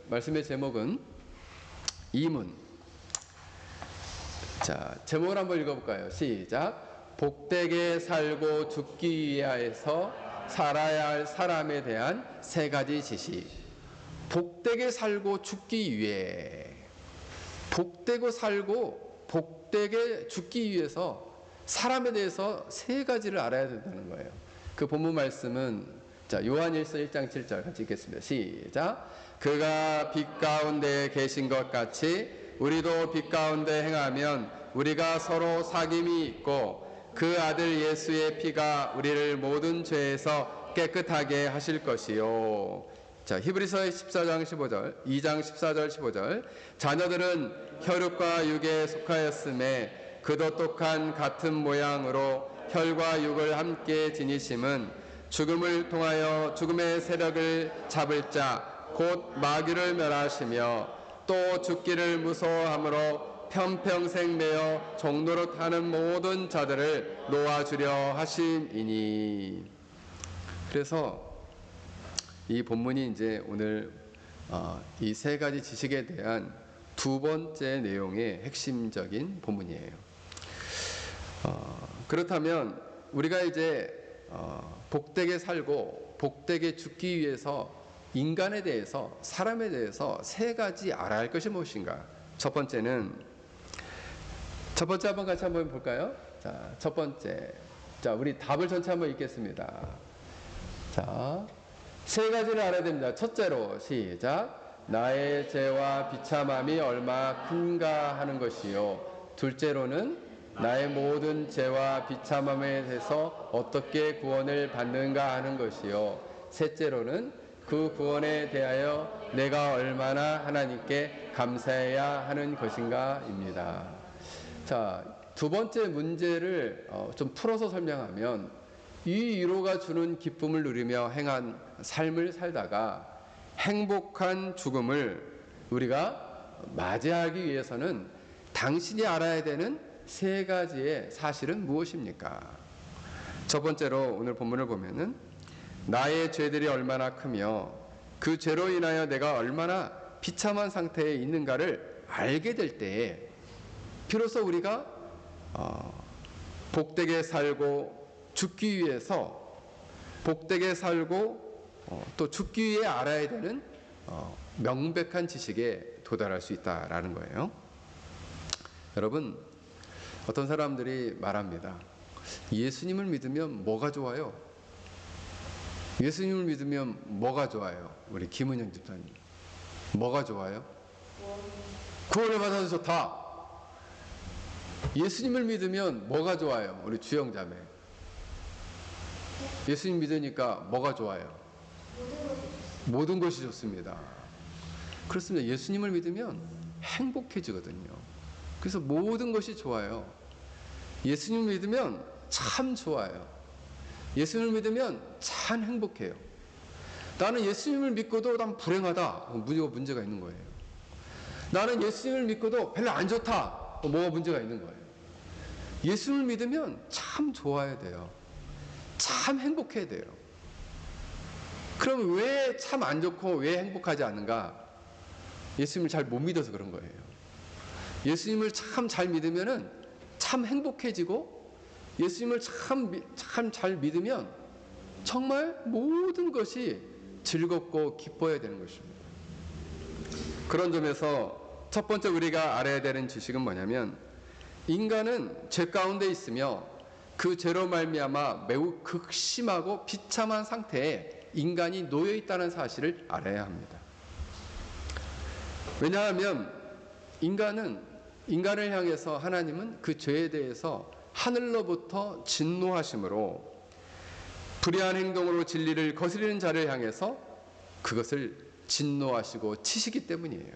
말씀의 제목은 이문. 자, 제목을 한번 읽어볼까요? 시작. 복되게 살고 죽기 위하여서 살아야 할 사람에 대한 세 가지 지시. 복되게 살고 죽기 위해, 복되고 살고 복되게 죽기 위해서 사람에 대해서 세 가지를 알아야 된다는 거예요. 그 본문 말씀은 자, 요한일서 1장 7절 같이 읽겠습니다. 시작. 그가 빛 가운데 계신 것 같이 우리도 빛 가운데 행하면 우리가 서로 사귐이 있고 그 아들 예수의 피가 우리를 모든 죄에서 깨끗하게 하실 것이요. 자, 히브리서 14장 15절, 2장 14절 15절. 자녀들은 혈육과 육에 속하였음에 그도 똑한 같은 모양으로 혈과 육을 함께 지니심은 죽음을 통하여 죽음의 세력을 잡을 자 곧 마귀를 멸하시며 또 죽기를 무서워함으로 편평생 매어 종로로 타는 모든 자들을 놓아주려 하심이니. 그래서 이 본문이 이제 오늘 이 세 가지 지식에 대한 두 번째 내용의 핵심적인 본문이에요. 그렇다면 우리가 이제 복되게 살고 복되게 죽기 위해서 인간에 대해서, 사람에 대해서 세 가지 알아야 할 것이 무엇인가? 첫 번째 한번 같이 한번 볼까요? 자, 첫 번째. 자, 우리 답을 전체 한번 읽겠습니다. 자, 세 가지를 알아야 됩니다. 첫째로 시작. 나의 죄와 비참함이 얼마 큰가 하는 것이요. 둘째로는 나의 모든 죄와 비참함에 대해서 어떻게 구원을 받는가 하는 것이요. 셋째로는 그 구원에 대하여 내가 얼마나 하나님께 감사해야 하는 것인가입니다. 자, 두 번째 문제를 좀 풀어서 설명하면 이 위로가 주는 기쁨을 누리며 행한 삶을 살다가 행복한 죽음을 우리가 맞이하기 위해서는 당신이 알아야 되는 세 가지의 사실은 무엇입니까? 첫 번째로 오늘 본문을 보면은 나의 죄들이 얼마나 크며 그 죄로 인하여 내가 얼마나 비참한 상태에 있는가를 알게 될 때에 비로소 우리가 복되게 살고 죽기 위해서 복되게 살고 또 죽기 위해 알아야 되는 명백한 지식에 도달할 수 있다라는 거예요. 여러분, 어떤 사람들이 말합니다. 예수님을 믿으면 뭐가 좋아요? 예수님을 믿으면 뭐가 좋아요? 우리 김은영 집사님, 뭐가 좋아요? 구원을 받아서 좋다. 예수님을 믿으면 뭐가 좋아요? 우리 주영자매, 예수님 믿으니까 뭐가 좋아요? 모든 것이 좋습니다. 그렇습니다. 예수님을 믿으면 행복해지거든요. 그래서 모든 것이 좋아요. 예수님을 믿으면 참 좋아요. 예수님을 믿으면 참 행복해요. 나는 예수님을 믿고도 난 불행하다. 문제가 있는 거예요. 나는 예수님을 믿고도 별로 안 좋다. 뭐가 문제가 있는 거예요. 예수님을 믿으면 참 좋아야 돼요. 참 행복해야 돼요. 그럼 왜 참 안 좋고 왜 행복하지 않는가? 예수님을 잘 못 믿어서 그런 거예요. 예수님을 참 잘 믿으면은 참 행복해지고, 예수님을 참 잘 믿으면 정말 모든 것이 즐겁고 기뻐야 되는 것입니다. 그런 점에서 첫 번째 우리가 알아야 되는 지식은 뭐냐면, 인간은 죄 가운데 있으며 그 죄로 말미암아 매우 극심하고 비참한 상태에 인간이 놓여 있다는 사실을 알아야 합니다. 왜냐하면 인간을 향해서 하나님은 그 죄에 대해서 하늘로부터 진노하심으로 불의한 행동으로 진리를 거스리는 자를 향해서 그것을 진노하시고 치시기 때문이에요.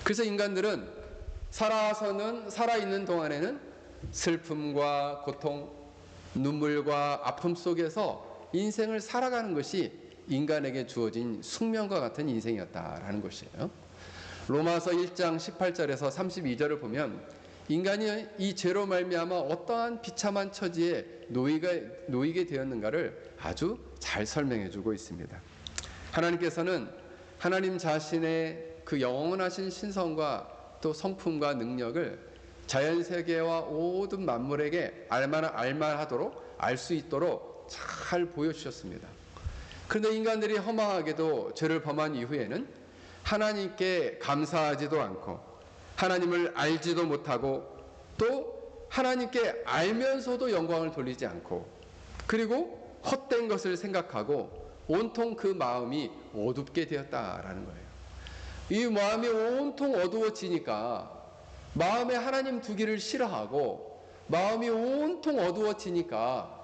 그래서 인간들은 살아있는 동안에는 슬픔과 고통, 눈물과 아픔 속에서 인생을 살아가는 것이 인간에게 주어진 숙명과 같은 인생이었다라는 것이에요. 로마서 1장 18절에서 32절을 보면 인간이 이 죄로 말미암아 어떠한 비참한 처지에 놓이게 되었는가를 아주 잘 설명해 주고 있습니다. 하나님께서는 하나님 자신의 그 영원하신 신성과 또 성품과 능력을 자연세계와 모든 만물에게 알만하도록 알 수 있도록 잘 보여주셨습니다. 그런데 인간들이 허망하게도 죄를 범한 이후에는 하나님께 감사하지도 않고 하나님을 알지도 못하고 또 하나님께 알면서도 영광을 돌리지 않고 그리고 헛된 것을 생각하고 온통 그 마음이 어둡게 되었다라는 거예요. 이 마음이 온통 어두워지니까 마음에 하나님 두기를 싫어하고 마음이 온통 어두워지니까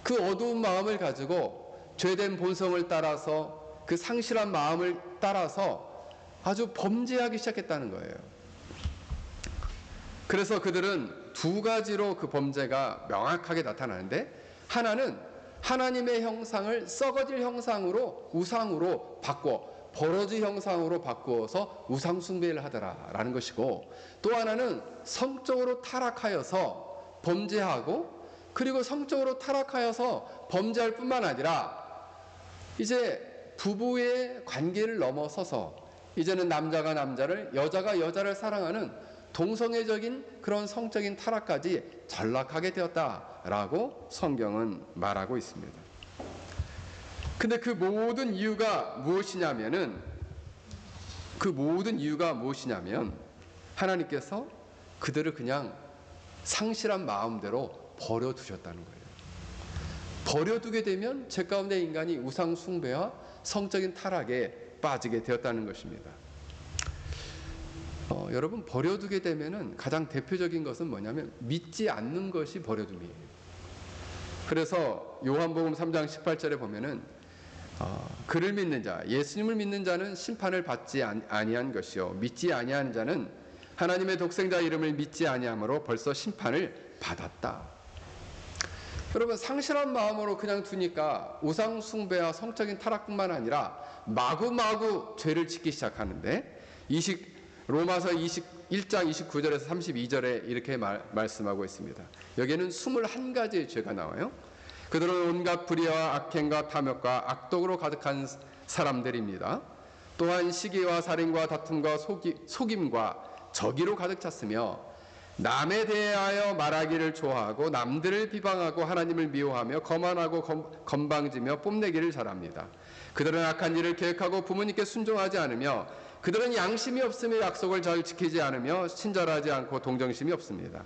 그 어두운 마음을 가지고 죄된 본성을 따라서 그 상실한 마음을 따라서 아주 범죄하기 시작했다는 거예요. 그래서 그들은 두 가지로 그 범죄가 명확하게 나타나는데 하나는 하나님의 형상을 썩어질 형상으로 우상으로 바꿔 버러지 형상으로 바꾸어서 우상 숭배를 하더라라는 것이고 또 하나는 성적으로 타락하여서 범죄하고 그리고 성적으로 타락하여서 범죄할 뿐만 아니라 이제 부부의 관계를 넘어서서 이제는 남자가 남자를 여자가 여자를 사랑하는 동성애적인 그런 성적인 타락까지 전락하게 되었다라고 성경은 말하고 있습니다. 근데 그 모든 이유가 무엇이냐면 하나님께서 그들을 그냥 상실한 마음대로 버려두셨다는 거예요. 버려두게 되면 죄 가운데 인간이 우상 숭배와 성적인 타락에 빠지게 되었다는 것입니다. 여러분 버려두게 되면은 가장 대표적인 것은 뭐냐면 믿지 않는 것이 버려둠이에요. 그래서 요한복음 3장 18절에 보면은 그를 믿는 자, 예수님을 믿는 자는 심판을 받지 아니한 것이요 믿지 아니한 자는 하나님의 독생자 이름을 믿지 아니함으로 벌써 심판을 받았다. 여러분 상실한 마음으로 그냥 두니까 우상 숭배와 성적인 타락뿐만 아니라 마구마구 죄를 짓기 시작하는데 로마서 21장 29절에서 32절에 이렇게 말씀하고 있습니다. 여기에는 21가지의 죄가 나와요. 그들은 온갖 불의와 악행과 탐욕과 악독으로 가득한 사람들입니다. 또한 시기와 살인과 다툼과 속임과 저기로 가득 찼으며 남에 대하여 말하기를 좋아하고 남들을 비방하고 하나님을 미워하며 거만하고 건방지며 뽐내기를 잘합니다. 그들은 악한 일을 계획하고 부모님께 순종하지 않으며 그들은 양심이 없으며 약속을 잘 지키지 않으며 친절하지 않고 동정심이 없습니다.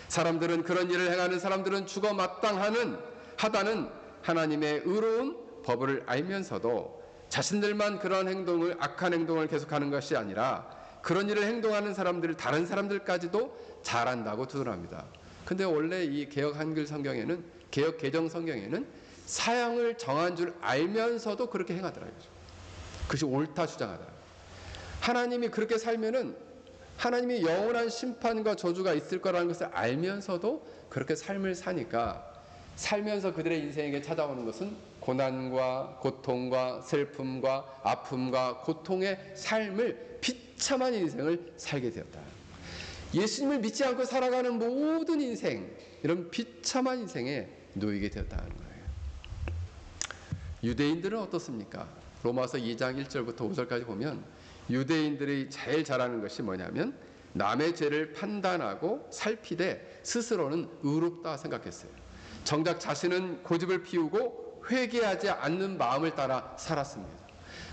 사람들은 그런 일을 행하는 사람들은 죽어 마땅하다는 하나님의 의로운 법을 알면서도 자신들만 그러한 악한 행동을 계속하는 것이 아니라 그런 일을 행동하는 사람들을 다른 사람들까지도 잘한다고 두드립니다. 근데 원래 이 개역 한글 성경에는 개역 개정 성경에는 사형을 정한 줄 알면서도 그렇게 행하더라고요. 그것이 옳다 주장하더라고요. 하나님이 그렇게 살면은 하나님이 영원한 심판과 저주가 있을 거라는 것을 알면서도 그렇게 삶을 사니까 살면서 그들의 인생에게 찾아오는 것은 고난과 고통과 슬픔과 아픔과 고통의 삶을 비참한 인생을 살게 되었다. 예수님을 믿지 않고 살아가는 모든 인생, 이런 비참한 인생에 놓이게 되었다는 거예요. 유대인들은 어떻습니까? 로마서 2장 1절부터 5절까지 보면 유대인들이 제일 잘하는 것이 뭐냐면 남의 죄를 판단하고 살피되 스스로는 의롭다 생각했어요. 정작 자신은 고집을 피우고 회개하지 않는 마음을 따라 살았습니다.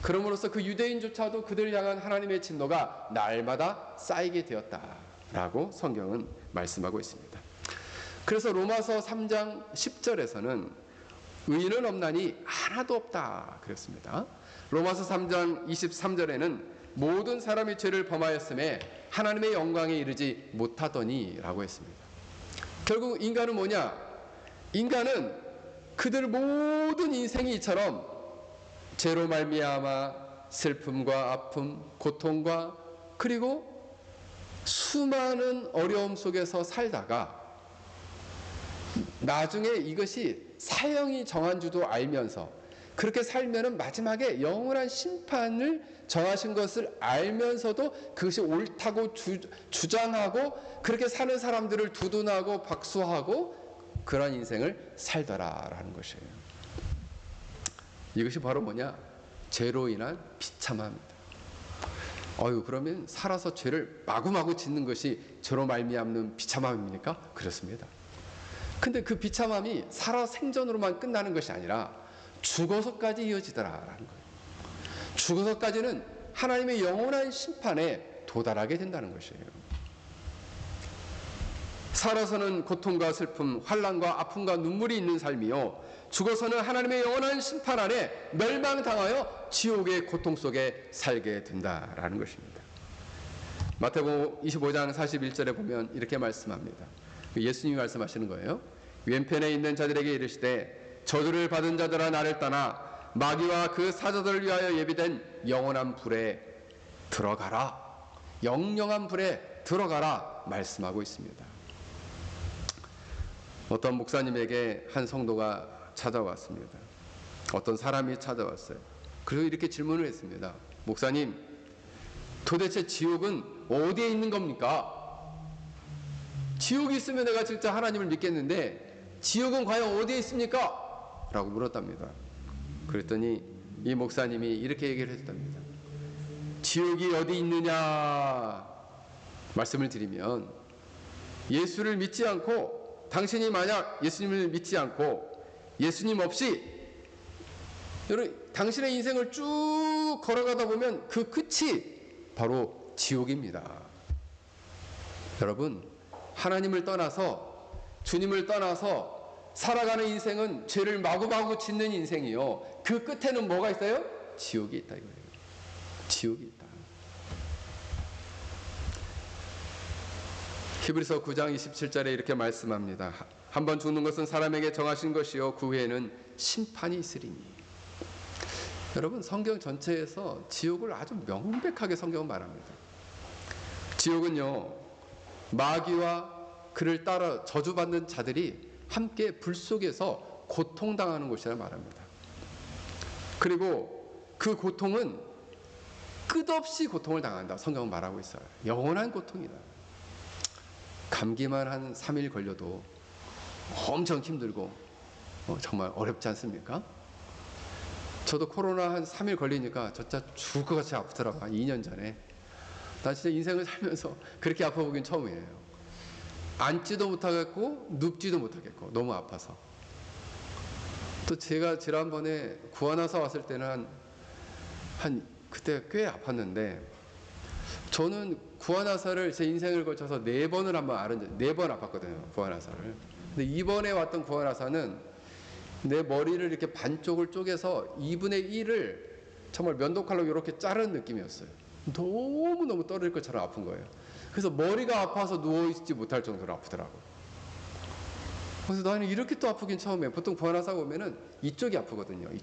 그럼으로써 그 유대인조차도 그들을 향한 하나님의 진노가 날마다 쌓이게 되었다라고 성경은 말씀하고 있습니다. 그래서 로마서 3장 10절에서는 의인은 없나니 하나도 없다 그랬습니다. 로마서 3장 23절에는 모든 사람이 죄를 범하였음에 하나님의 영광에 이르지 못하더니 라고 했습니다. 결국 인간은 뭐냐? 인간은 그들 모든 인생이 이처럼 죄로 말미암아 슬픔과 아픔, 고통과 그리고 수많은 어려움 속에서 살다가 나중에 이것이 사형이 정한 줄도 알면서 그렇게 살면은 마지막에 영원한 심판을 정하신 것을 알면서도 그것이 옳다고 주장하고 그렇게 사는 사람들을 두둔하고 박수하고 그런 인생을 살더라라는 것이에요. 이것이 바로 뭐냐? 죄로 인한 비참함입니다. 그러면 살아서 죄를 마구마구 짓는 것이 저로 말미암는 비참함입니까? 그렇습니다. 근데 그 비참함이 살아 생전으로만 끝나는 것이 아니라 죽어서까지 이어지더라라는 거예요. 죽어서까지는 하나님의 영원한 심판에 도달하게 된다는 것이에요. 살아서는 고통과 슬픔, 환난과 아픔과 눈물이 있는 삶이요, 죽어서는 하나님의 영원한 심판 안에 멸망당하여 지옥의 고통 속에 살게 된다라는 것입니다. 마태복음 25장 41절에 보면 이렇게 말씀합니다. 예수님이 말씀하시는 거예요. 왼편에 있는 자들에게 이르시되 저주를 받은 자들아 나를 떠나 마귀와 그 사자들을 위하여 예비된 영원한 불에 들어가라. 영영한 불에 들어가라 말씀하고 있습니다. 어떤 목사님에게 한 성도가 찾아왔습니다. 어떤 사람이 찾아왔어요. 그리고 이렇게 질문을 했습니다. 목사님, 도대체 지옥은 어디에 있는 겁니까? 지옥이 있으면 내가 진짜 하나님을 믿겠는데 지옥은 과연 어디에 있습니까? 라고 물었답니다. 그랬더니 이 목사님이 이렇게 얘기를 했답니다. 지옥이 어디 있느냐 말씀을 드리면, 예수를 믿지 않고, 당신이 만약 예수님을 믿지 않고 예수님 없이 여러분 당신의 인생을 쭉 걸어가다 보면 그 끝이 바로 지옥입니다. 여러분, 하나님을 떠나서, 주님을 떠나서 살아가는 인생은 죄를 마구마구 짓는 인생이요, 그 끝에는 뭐가 있어요? 지옥이 있다 이거예요. 지옥이 있다. 히브리서 9장 27절에 이렇게 말씀합니다. 한번 죽는 것은 사람에게 정하신 것이요 그 후에는 심판이 있으리니. 여러분, 성경 전체에서 지옥을 아주 명백하게 성경은 말합니다. 지옥은요, 마귀와 그를 따라 저주받는 자들이 함께 불 속에서 고통당하는 곳이라 말합니다. 그리고 그 고통은 끝없이 고통을 당한다 성경은 말하고 있어요. 영원한 고통이다. 감기만 한 3일 걸려도 엄청 힘들고 정말 어렵지 않습니까? 저도 코로나 한 3일 걸리니까 진짜 죽을 것 같이 아프더라고요. 한 2년 전에. 나 진짜 인생을 살면서 그렇게 아파보긴 처음이에요. 앉지도 못하겠고 눕지도 못하겠고 너무 아파서. 또 제가 지난번에 구하나사 왔을 때는 그때 꽤 아팠는데, 저는 구하나사를 제 인생을 거쳐서 4번을 한번 앓은 4번 아팠거든요. 구하나사를. 근데 이번에 왔던 구하나사는 내 머리를 이렇게 반쪽을 쪼개서 2분의 1을 정말 면도칼로 이렇게 자른 느낌이었어요. 너무너무 떨어질 것처럼 아픈 거예요. 그래서 머리가 아파서 누워있지 못할 정도로 아프더라고요. 그래서 나는 이렇게 또 아프긴 처음이에요. 보통 구하나사 오면은 이쪽이 아프거든요. 이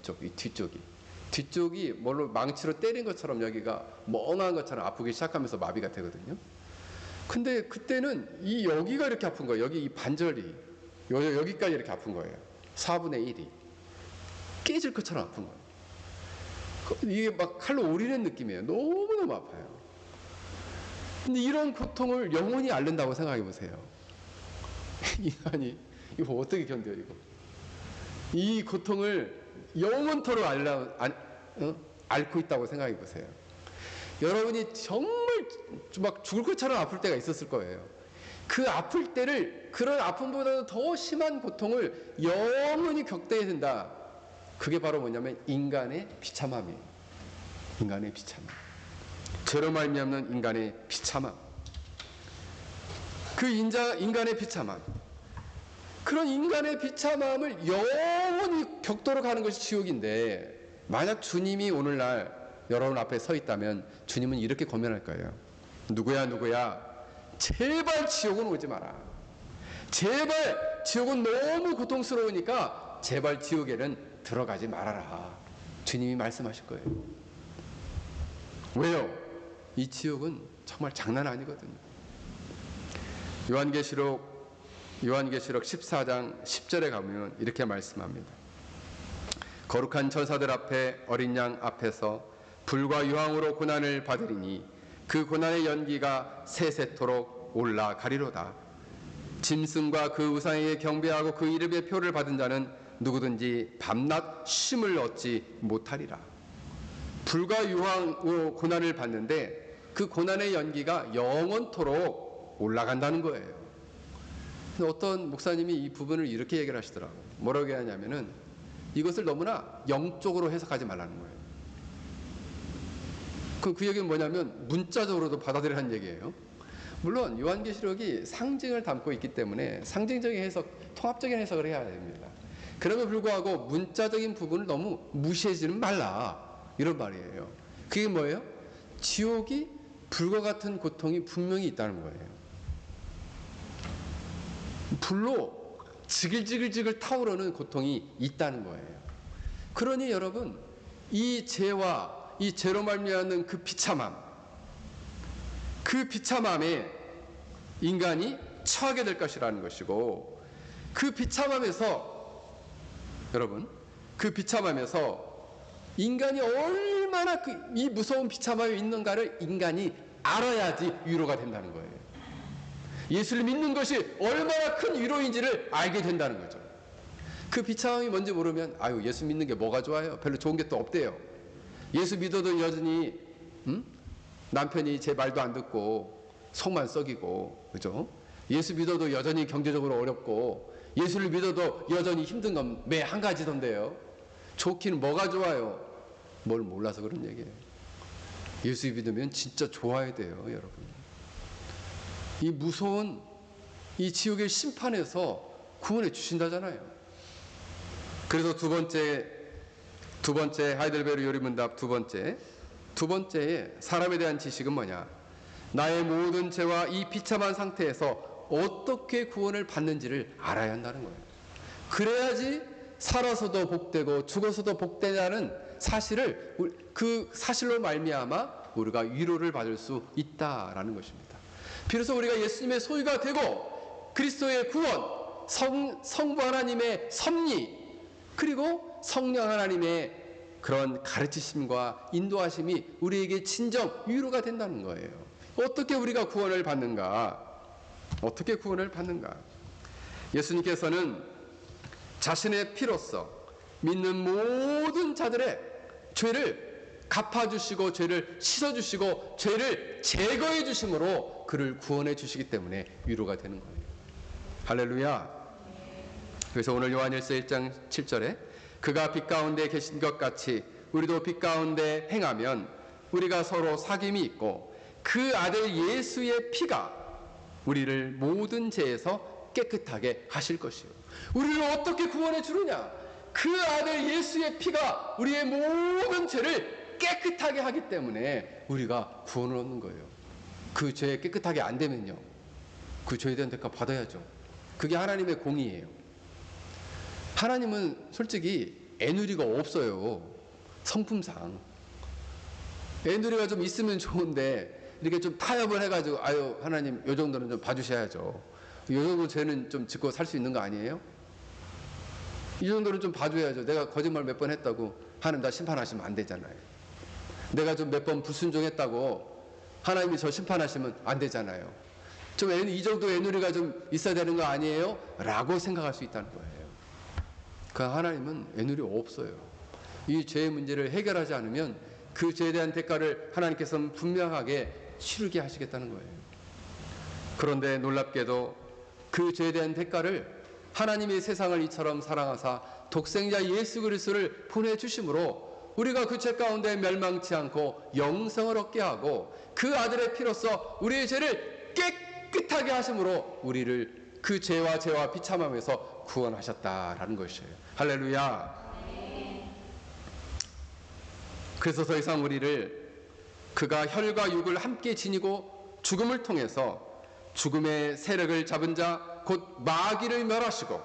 뒤쪽이 뭘로 망치로 때린 것처럼 여기가 멍한 것처럼 아프기 시작하면서 마비가 되거든요. 근데 그때는 여기가 이렇게 아픈 거예요. 여기 이 반절이 여기까지 이렇게 아픈 거예요. 4분의 1이 깨질 것처럼 아픈 거예요. 이게 막 칼로 오리는 느낌이에요. 너무너무 아파요. 근데 이런 고통을 영원히 앓는다고 생각해 보세요. 인간이 이거 어떻게 견뎌요, 이거? 이 고통을 영원토록 앓고 있다고 생각해 보세요. 여러분이 정말 막 죽을 것처럼 아플 때가 있었을 거예요. 그 아플 때를, 그런 아픔보다도 더 심한 고통을 영원히 겪게 된다. 그게 바로 뭐냐면 인간의 비참함이에요. 인간의 비참함. 죄로 말미암는 인간의 비참함. 그 인간의 비참함. 그런 인간의 비참함을 영원히 겪도록 하는 것이 지옥인데, 만약 주님이 오늘날 여러분 앞에 서 있다면 주님은 이렇게 권면할 거예요. 누구야 제발 지옥은 오지 마라. 제발 지옥은 너무 고통스러우니까 제발 지옥에는 들어가지 말아라. 주님이 말씀하실 거예요. 왜요? 이 지옥은 정말 장난 아니거든요. 요한계시록 14장 10절에 가면 이렇게 말씀합니다. 거룩한 천사들 앞에 어린 양 앞에서 불과 유황으로 고난을 받으리니 그 고난의 연기가 세세토록 올라가리로다. 짐승과 그 우상에게 경배하고 그 이름의 표를 받은 자는 누구든지 밤낮 쉼을 얻지 못하리라. 불과 유황으로 고난을 받는데 그 고난의 연기가 영원토록 올라간다는 거예요. 어떤 목사님이 이 부분을 이렇게 얘기를 하시더라고요. 뭐라고 얘기하냐면은 이것을 너무나 영적으로 해석하지 말라는 거예요. 그 얘기는 뭐냐면 문자적으로도 받아들이라는 얘기예요. 물론 요한계시록이 상징을 담고 있기 때문에 상징적인 해석, 통합적인 해석을 해야 됩니다. 그럼에도 불구하고 문자적인 부분을 너무 무시하지는 말라, 이런 말이에요. 그게 뭐예요? 지옥이 불과 같은 고통이 분명히 있다는 거예요. 불로 지글지글지글 타오르는 고통이 있다는 거예요. 그러니 여러분, 이 죄와 이 죄로 말미암는 그 비참함, 그 비참함에 인간이 처하게 될 것이라는 것이고, 그 비참함에서 여러분, 그 비참함에서 인간이 얼마나 이 무서운 비참함에 있는가를 인간이 알아야지 위로가 된다는 거예요. 예수를 믿는 것이 얼마나 큰 위로인지를 알게 된다는 거죠. 그 비참함이 뭔지 모르면 아유, 예수 믿는 게 뭐가 좋아요? 별로 좋은 게 또 없대요. 예수 믿어도 여전히 남편이 제 말도 안 듣고 속만 썩이고, 그죠? 예수 믿어도 여전히 경제적으로 어렵고, 예수를 믿어도 여전히 힘든 건 매 한 가지던데요. 좋기는 뭐가 좋아요? 뭘 몰라서 그런 얘기예요. 예수 믿으면 진짜 좋아야 돼요, 여러분. 이 무서운 이 지옥의 심판에서 구원해 주신다잖아요. 그래서 두 번째 하이델베르 요리문답 두 번째에 사람에 대한 지식은 뭐냐? 나의 모든 죄와 이 비참한 상태에서 어떻게 구원을 받는지를 알아야 한다는 거예요. 그래야지 살아서도 복되고 죽어서도 복되다는 사실을, 그 사실로 말미암아 우리가 위로를 받을 수 있다라는 것입니다. 비로소 우리가 예수님의 소유가 되고 그리스도의 구원, 성부 하나님의 섭리, 그리고 성령 하나님의 그런 가르치심과 인도하심이 우리에게 진정 위로가 된다는 거예요. 어떻게 우리가 구원을 받는가? 어떻게 구원을 받는가? 예수님께서는 자신의 피로써 믿는 모든 자들의 죄를 갚아주시고 죄를 씻어주시고 죄를 제거해 주심으로 그를 구원해 주시기 때문에 위로가 되는 거예요. 할렐루야. 그래서 오늘 요한일서 1장 7절에 그가 빛 가운데 계신 것 같이 우리도 빛 가운데 행하면 우리가 서로 사귐이 있고 그 아들 예수의 피가 우리를 모든 죄에서 깨끗하게 하실 것이요. 우리를 어떻게 구원해 주느냐? 그 아들 예수의 피가 우리의 모든 죄를 깨끗하게 하기 때문에 우리가 구원을 얻는 거예요. 그 죄 깨끗하게 안 되면요, 그 죄에 대한 대가 받아야죠. 그게 하나님의 공의예요. 하나님은 솔직히 애누리가 없어요. 성품상 애누리가 좀 있으면 좋은데 이렇게 좀 타협을 해가지고 아유 하나님 요 정도는 좀 봐주셔야죠. 요 정도 죄는 좀 짓고 살 수 있는 거 아니에요? 이 정도는 좀 봐줘야죠. 내가 거짓말 몇 번 했다고 하나님 나 심판하시면 안 되잖아요. 내가 좀 몇 번 불순종했다고 하나님이 저 심판하시면 안 되잖아요. 좀 이 정도 애누리가 좀 있어야 되는 거 아니에요? 라고 생각할 수 있다는 거예요. 그 하나님은 애누리 없어요. 이 죄의 문제를 해결하지 않으면 그 죄에 대한 대가를 하나님께서는 분명하게 치르게 하시겠다는 거예요. 그런데 놀랍게도 그 죄에 대한 대가를 하나님이 세상을 이처럼 사랑하사 독생자 예수 그리스도를 보내주심으로 우리가 그 죄 가운데 멸망치 않고 영생을 얻게 하고 그 아들의 피로써 우리의 죄를 깨끗하게 하심으로 우리를 그 죄와 비참함에서 구원하셨다라는 것이에요. 할렐루야. 그래서 더 이상 우리를 그가 혈과 육을 함께 지니고 죽음을 통해서 죽음의 세력을 잡은 자 곧 마귀를 멸하시고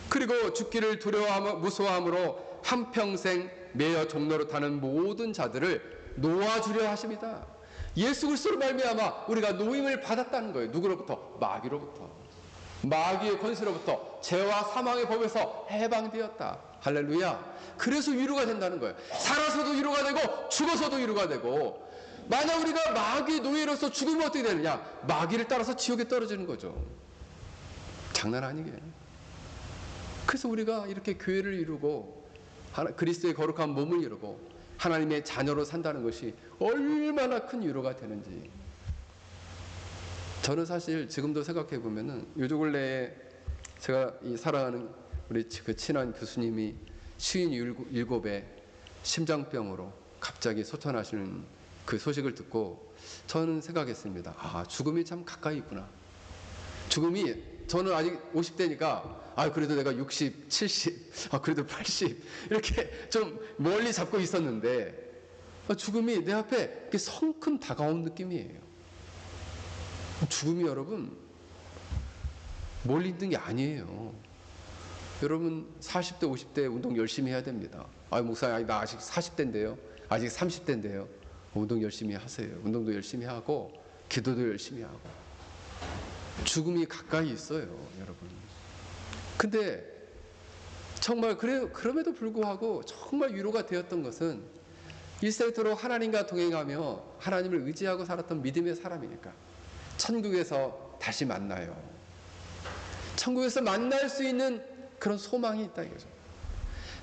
그리고 죽기를 두려워하며 무서워함으로 한평생 매여 종로로 타는 모든 자들을 놓아주려 하십니다. 예수 그리스도로 말미암아 우리가 노임을 받았다는 거예요. 누구로부터? 마귀로부터. 마귀의 권세로부터 죄와 사망의 법에서 해방되었다. 할렐루야. 그래서 위로가 된다는 거예요. 살아서도 위로가 되고 죽어서도 위로가 되고, 만약 우리가 마귀의 노예로서 죽으면 어떻게 되느냐? 마귀를 따라서 지옥에 떨어지는 거죠. 장난 아니게. 그래서 우리가 이렇게 교회를 이루고 그리스도의 거룩한 몸을 이루고 하나님의 자녀로 산다는 것이 얼마나 큰 위로가 되는지. 저는 사실 지금도 생각해 보면은 요즘 근래에 제가 이 사랑하는 우리 그 친한 교수님이 57에 심장병으로 갑자기 소천하시는 그 소식을 듣고 저는 생각했습니다. 아, 죽음이 참 가까이 있구나. 죽음이, 저는 아직 50대니까 그래도 내가 60, 70, 그래도 80 이렇게 좀 멀리 잡고 있었는데 죽음이 내 앞에 이렇게 성큼 다가온 느낌이에요. 죽음이 여러분 멀리 있는 게 아니에요. 여러분 40대 50대 운동 열심히 해야 됩니다. 목사님 나 아직 40대인데요. 아직 30대인데요. 운동 열심히 하세요. 운동도 열심히 하고 기도도 열심히 하고. 죽음이 가까이 있어요, 여러분. 근데 정말 그럼에도 불구하고 정말 위로가 되었던 것은 일생토록 하나님과 동행하며 하나님을 의지하고 살았던 믿음의 사람이니까 천국에서 다시 만나요. 천국에서 만날 수 있는 그런 소망이 있다 이거죠.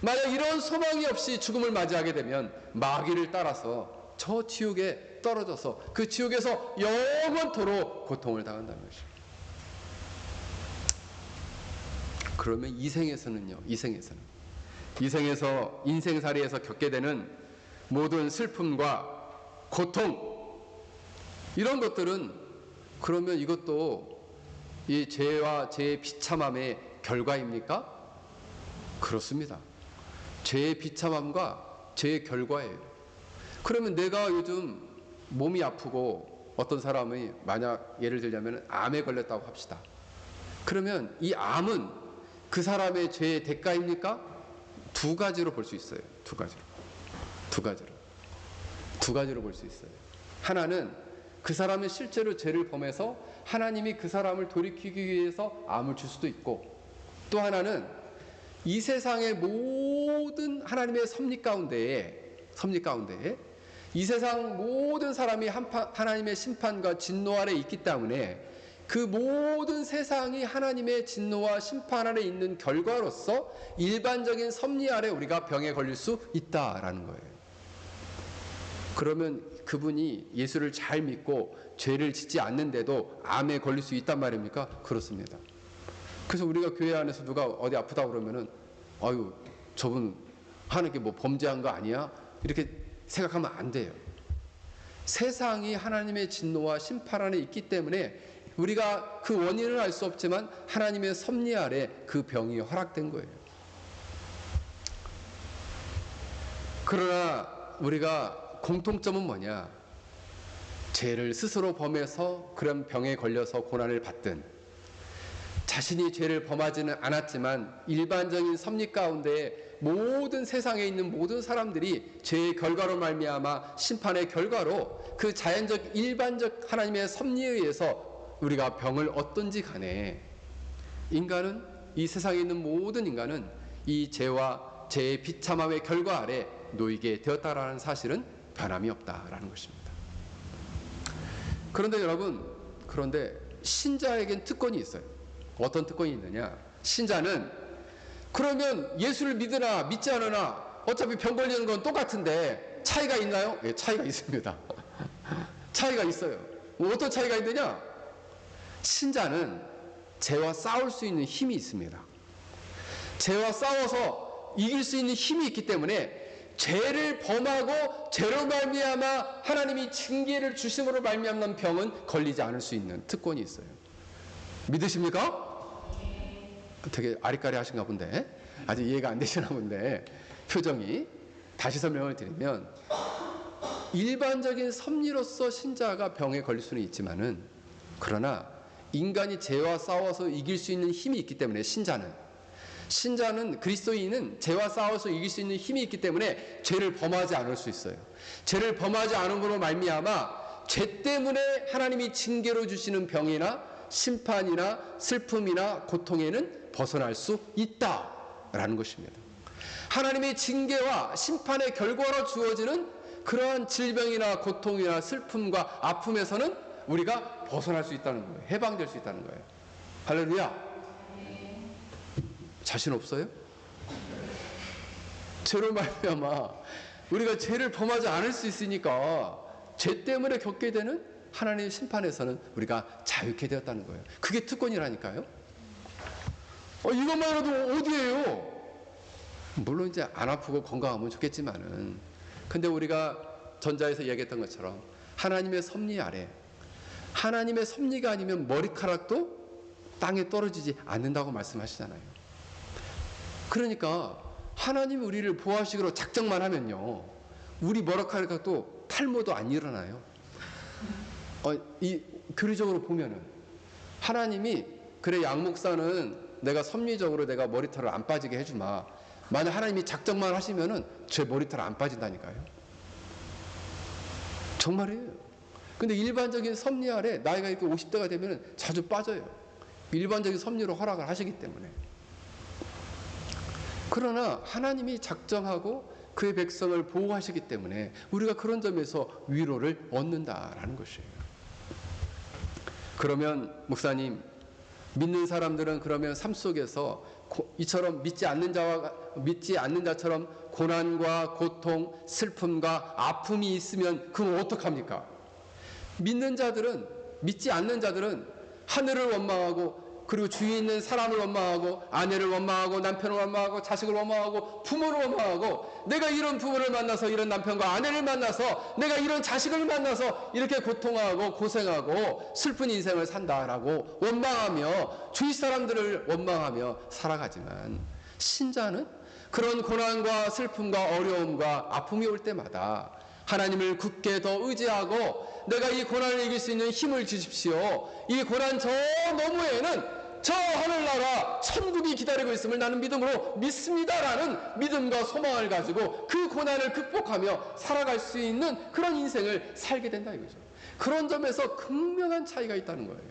만약 이런 소망이 없이 죽음을 맞이하게 되면 마귀를 따라서 저 지옥에 떨어져서 그 지옥에서 영원토록 고통을 당한다는 것이죠. 그러면 이생에서는요, 이생에서 인생살이에서 겪게 되는 모든 슬픔과 고통, 이런 것들은 그러면 이것도 이 죄와 죄의 비참함의 결과입니까? 그렇습니다. 죄의 비참함과 죄의 결과예요. 그러면 내가 요즘 몸이 아프고 어떤 사람이 만약 예를 들자면 암에 걸렸다고 합시다. 그러면 이 암은 그 사람의 죄의 대가입니까? 두 가지로 볼 수 있어요. 두 가지로 볼 수 있어요. 하나는 그 사람이 실제로 죄를 범해서 하나님이 그 사람을 돌이키기 위해서 암을 줄 수도 있고, 또 하나는 이 세상의 모든 하나님의 섭리 가운데에 이 세상 모든 사람이 하나님의 심판과 진노 아래 있기 때문에 그 모든 세상이 하나님의 진노와 심판 아래 있는 결과로서 일반적인 섭리 아래 우리가 병에 걸릴 수 있다라는 거예요. 그러면 그분이 예수를 잘 믿고 죄를 짓지 않는데도 암에 걸릴 수 있단 말입니까? 그렇습니다. 그래서 우리가 교회 안에서 누가 어디 아프다 그러면은 저분 하나님께 뭐 범죄한 거 아니야? 이렇게 생각하면 안 돼요. 세상이 하나님의 진노와 심판 안에 있기 때문에 우리가 그 원인을 알 수 없지만 하나님의 섭리 아래 그 병이 허락된 거예요. 그러나 우리가 공통점은 뭐냐? 죄를 스스로 범해서 그런 병에 걸려서 고난을 받든, 자신이 죄를 범하지는 않았지만 일반적인 섭리 가운데 모든 세상에 있는 모든 사람들이 죄의 결과로 말미암아 심판의 결과로 그 자연적 일반적 하나님의 섭리에 의해서 우리가 병을 얻든지 간에 인간은, 이 세상에 있는 모든 인간은 이 죄와 죄의 비참함의 결과 아래 놓이게 되었다라는 사실은 변함이 없다라는 것입니다. 그런데 여러분, 신자에겐 특권이 있어요. 어떤 특권이 있느냐? 신자는 그러면 예수를 믿으나 믿지 않으나 어차피 병 걸리는 건 똑같은데 차이가 있나요? 예, 차이가 있습니다. 차이가 있어요. 어떤 차이가 있느냐? 신자는 죄와 싸울 수 있는 힘이 있습니다. 죄와 싸워서 이길 수 있는 힘이 있기 때문에 죄를 범하고 죄로 말미암아 하나님이 징계를 주심으로 말미암는 병은 걸리지 않을 수 있는 특권이 있어요. 믿으십니까? 되게 아리까리 하신가 본데, 아직 이해가 안 되시나 본데 표정이. 다시 설명을 드리면, 일반적인 섭리로서 신자가 병에 걸릴 수는 있지만은, 그러나 인간이 죄와 싸워서 이길 수 있는 힘이 있기 때문에 신자는 그리스도인은 죄와 싸워서 이길 수 있는 힘이 있기 때문에 죄를 범하지 않을 수 있어요. 죄를 범하지 않은 것으로 말미암아 죄 때문에 하나님이 징계로 주시는 병이나 심판이나 슬픔이나 고통에는 벗어날 수 있다라는 것입니다. 하나님의 징계와 심판의 결과로 주어지는 그러한 질병이나 고통이나 슬픔과 아픔에서는 우리가 벗어날 수 있다는 거예요. 해방될 수 있다는 거예요. 할렐루야. 자신 없어요? 죄로 말미암아 우리가 죄를 범하지 않을 수 있으니까 죄 때문에 겪게 되는 하나님의 심판에서는 우리가 자유케 되었다는 거예요. 그게 특권이라니까요. 이것만으로도 어디예요? 물론 이제 안 아프고 건강하면 좋겠지만은, 근데 우리가 전자에서 얘기했던 것처럼 하나님의 섭리 아래, 하나님의 섭리가 아니면 머리카락도 땅에 떨어지지 않는다고 말씀하시잖아요. 그러니까 하나님이 우리를 보호하시기로 작정만 하면요, 우리 머리카락도 탈모도 안 일어나요. 이 교리적으로 보면은 하나님이, 그래 양 목사는 내가 섭리적으로 내가 머리털을 안 빠지게 해주마. 만약 하나님이 작정만 하시면은 제 머리털 안 빠진다니까요. 정말이에요. 근데 일반적인 섭리 아래 나이가 이렇게 50대가 되면 자주 빠져요. 일반적인 섭리로 허락을 하시기 때문에. 그러나 하나님이 작정하고 그의 백성을 보호하시기 때문에 우리가 그런 점에서 위로를 얻는다라는 것이에요. 그러면 목사님, 믿는 사람들은 그러면 삶 속에서 이처럼 믿지 않는 자처럼 고난과 고통, 슬픔과 아픔이 있으면 그건 어떡합니까? 믿지 않는 자들은 하늘을 원망하고, 그리고 주위에 있는 사람을 원망하고, 아내를 원망하고, 남편을 원망하고, 자식을 원망하고, 부모를 원망하고, 내가 이런 부모를 만나서 이런 남편과 아내를 만나서, 내가 이런 자식을 만나서 이렇게 고통하고 고생하고 슬픈 인생을 산다라고 원망하며 주위 사람들을 원망하며 살아가지만, 신자는 그런 고난과 슬픔과 어려움과 아픔이 올 때마다 하나님을 굳게 더 의지하고, 내가 이 고난을 이길 수 있는 힘을 주십시오. 이 고난 저 너머에는 저 하늘나라 천국이 기다리고 있음을 나는 믿음으로 믿습니다라는 믿음과 소망을 가지고 그 고난을 극복하며 살아갈 수 있는 그런 인생을 살게 된다 이거죠. 그런 점에서 극명한 차이가 있다는 거예요.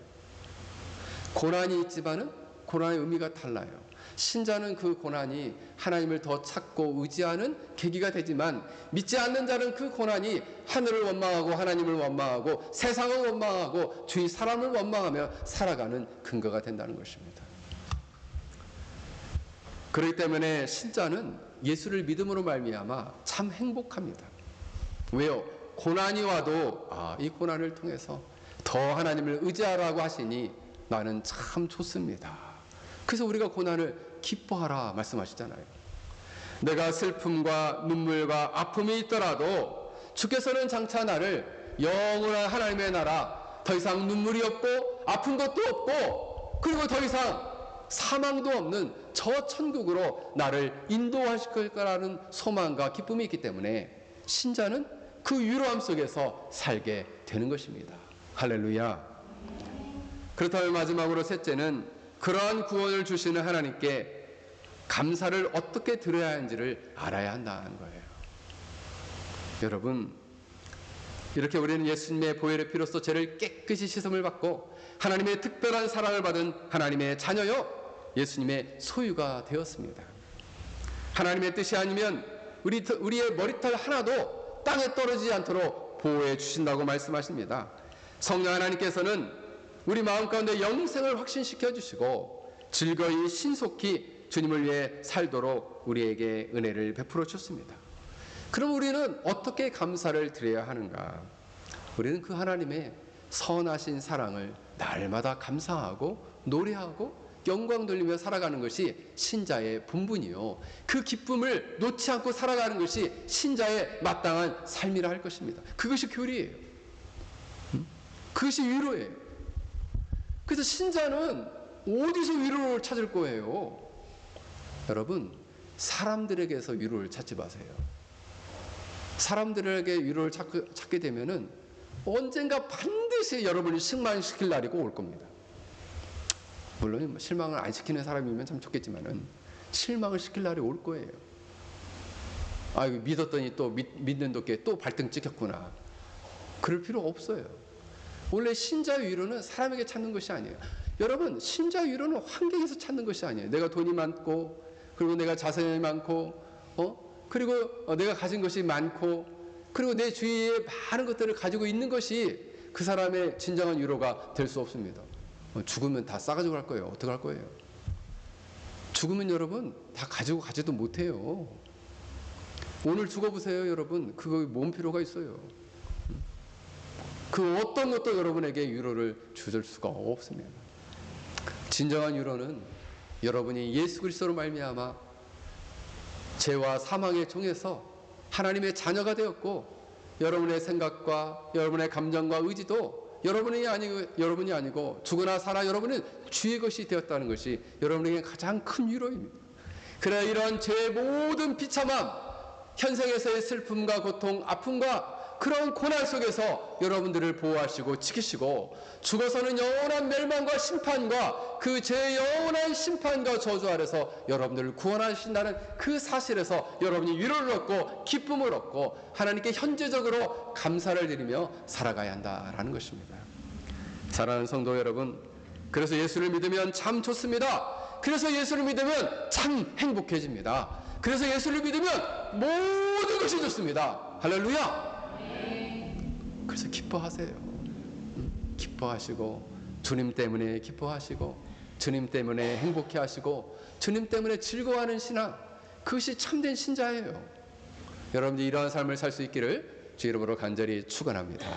고난이 있지만은 고난의 의미가 달라요. 신자는 그 고난이 하나님을 더 찾고 의지하는 계기가 되지만, 믿지 않는 자는 그 고난이 하늘을 원망하고 하나님을 원망하고 세상을 원망하고 주위 사람을 원망하며 살아가는 근거가 된다는 것입니다. 그렇기 때문에 신자는 예수를 믿음으로 말미암아 참 행복합니다. 왜요? 고난이 와도 이 고난을 통해서 더 하나님을 의지하라고 하시니 나는 참 좋습니다. 그래서 우리가 고난을 기뻐하라 말씀하시잖아요. 내가 슬픔과 눈물과 아픔이 있더라도 주께서는 장차 나를 영원한 하나님의 나라, 더 이상 눈물이 없고 아픈 것도 없고, 그리고 더 이상 사망도 없는 저 천국으로 나를 인도하실 거라는 소망과 기쁨이 있기 때문에 신자는 그 위로함 속에서 살게 되는 것입니다. 할렐루야. 그렇다면 마지막으로 셋째는 그러한 구원을 주시는 하나님께 감사를 어떻게 드려야 하는지를 알아야 한다는 거예요. 여러분, 이렇게 우리는 예수님의 보혈의 피로써 죄를 깨끗이 씻음을 받고 하나님의 특별한 사랑을 받은 하나님의 자녀요, 예수님의 소유가 되었습니다. 하나님의 뜻이 아니면 우리의 머리털 하나도 땅에 떨어지지 않도록 보호해 주신다고 말씀하십니다. 성령 하나님께서는 우리 마음 가운데 영생을 확신시켜 주시고 즐거이 신속히 주님을 위해 살도록 우리에게 은혜를 베풀어 주셨습니다. 그럼 우리는 어떻게 감사를 드려야 하는가? 우리는 그 하나님의 선하신 사랑을 날마다 감사하고 노래하고 영광 돌리며 살아가는 것이 신자의 본분이요, 그 기쁨을 놓지 않고 살아가는 것이 신자의 마땅한 삶이라 할 것입니다. 그것이 교리예요. 그것이 위로예요. 그래서 신자는 어디서 위로를 찾을 거예요? 여러분, 사람들에게서 위로를 찾지 마세요. 사람들에게 위로를 찾게 되면은 언젠가 반드시 여러분을 실망시킬 날이 꼭 올 겁니다. 물론 실망을 안 시키는 사람이면 참 좋겠지만은 실망을 시킬 날이 올 거예요. 믿었더니 또 믿는 도끼에 또 발등 찍혔구나. 그럴 필요 없어요. 원래 신자 위로는 사람에게 찾는 것이 아니에요. 여러분, 신자 위로는 환경에서 찾는 것이 아니에요. 내가 돈이 많고, 그리고 내가 자산이 많고, 그리고 내가 가진 것이 많고, 그리고 내 주위에 많은 것들을 가지고 있는 것이 그 사람의 진정한 위로가 될 수 없습니다. 죽으면 다 싸가지고 갈 거예요. 어떻게 할 거예요? 죽으면 여러분 다 가지도 못해요. 오늘 죽어보세요, 여러분. 그거 뭔 필요가 있어요? 그 어떤 것도 여러분에게 위로를 주실 수가 없습니다. 진정한 위로는 여러분이 예수 그리스도로 말미암아 죄와 사망의 종에서 하나님의 자녀가 되었고, 여러분의 생각과 여러분의 감정과 의지도 여러분이 아니고 죽으나 살아 여러분은 주의 것이 되었다는 것이 여러분에게 가장 큰 위로입니다. 그래, 이런 죄의 모든 비참함, 현생에서의 슬픔과 고통, 아픔과 그런 고난 속에서 여러분들을 보호하시고 지키시고, 죽어서는 영원한 멸망과 심판과 그 죄의 영원한 심판과 저주 아래서 여러분들을 구원하신다는 그 사실에서 여러분이 위로를 얻고 기쁨을 얻고 하나님께 현재적으로 감사를 드리며 살아가야 한다라는 것입니다. 사랑하는 성도 여러분, 그래서 예수를 믿으면 참 좋습니다. 그래서 예수를 믿으면 참 행복해집니다. 그래서 예수를 믿으면 모든 것이 좋습니다. 할렐루야. 그래서 기뻐하세요. 기뻐하시고, 주님 때문에 기뻐하시고, 주님 때문에 행복해 하시고, 주님 때문에 즐거워하는 신앙, 그것이 참된 신자예요. 여러분들이 이러한 삶을 살 수 있기를 주 이름으로 간절히 축원합니다.